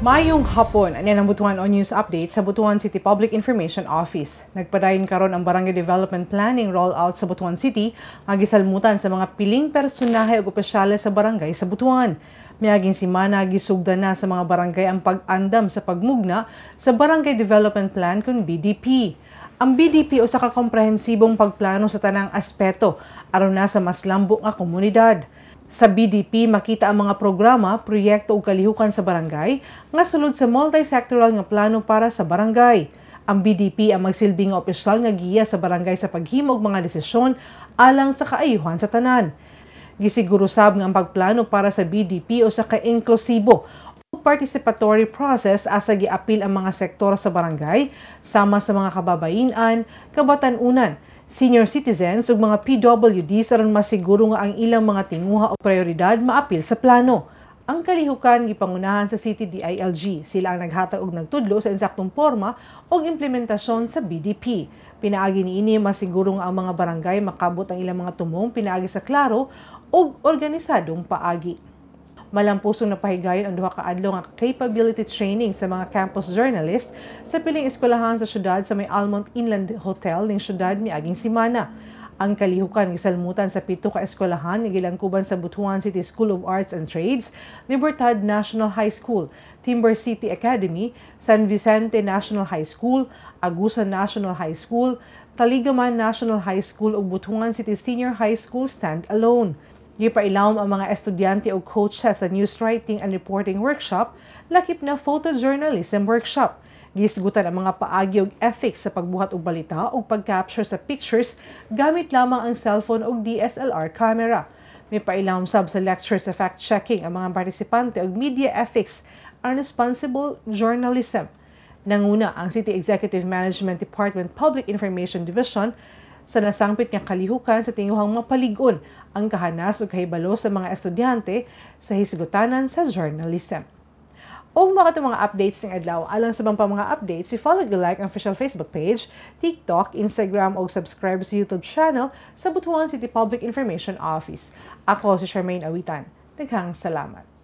Mayong hapon, ang Butuan on News Update sa Butuan City Public Information Office. Nagpadayon karon ang Barangay Development Planning Rollout sa Butuan City, gisalmutan sa mga piling personahe ug opisyales sa barangay sa Butuan. Miaging simana gisugdan na sa mga barangay ang pag-andam sa pagmugna sa Barangay Development Plan kun BDP. Ang BDP usa ka komprehensibong pagplano sa tanang aspeto aron na sa mas lambo nga komunidad. Sa BDP, makita ang mga programa, proyekto ug kalihukan sa barangay nga sulod sa multi-sectoral nga plano para sa barangay. Ang BDP ang magsilbing nga opisyal nga giya sa barangay sa paghimo og mga desisyon alang sa kaayuhan sa tanan. Gisiguro sab nga ang pagplano para sa BDP usa ka inklusibo ug participatory process asa giapil ang mga sektor sa barangay sama sa mga kababayen-an, kabatan-unan, senior citizens ug mga PWDs aron masiguro nga ang ilang mga tinguha o prioridad maapil sa plano. Ang kalihukan gipangunahan sa City DILG. Sila ang naghatag og nagtudlo sa insaktong porma og implementasyon sa BDP. Pinaagi niini masiguro nga ang mga barangay makabot ang ilang mga tumong pinaagi sa klaro ug organisadong paagi. Malampusong napahigayon ang duha ka adlaw nga capability training sa mga campus journalist sa piling eskwelahan sa syudad sa may Almont Inland Hotel ning syudad miaging simana. Ang kalihukan gisalmutan sa 7 ka eskwelahan nga gilangkuban sa Butuan City School of Arts and Trades, Libertad National High School, Timber City Academy, San Vicente National High School, Agusan National High School, Taligaman National High School ug Butuan City Senior High School Stand-Alone. Gipailawom ang mga estudyante o coaches sa news writing and reporting workshop, lakip na photojournalism workshop. Gisgutan ang mga paagi og ethics sa pagbuhat og balita o pag-capture sa pictures gamit lamang ang cellphone o DSLR camera. May pailawom sab sa lecture sa fact-checking ang mga partisipante og media ethics and responsible journalism. Nanguna ang City Executive Management Department Public Information Division sa nasangpit nga kalihukan sa tinguhang mapalig-on ang kahanas ug kahibalo sa mga estudyante sa hisgutanan sa journalism. O mga mga updates ng adlaw alang sa bang mga updates, i-follow and like ang official Facebook page, TikTok, Instagram o subscribe sa YouTube channel sa Butuan City Public Information Office. Ako si Charmaine Awitan. Daghang salamat.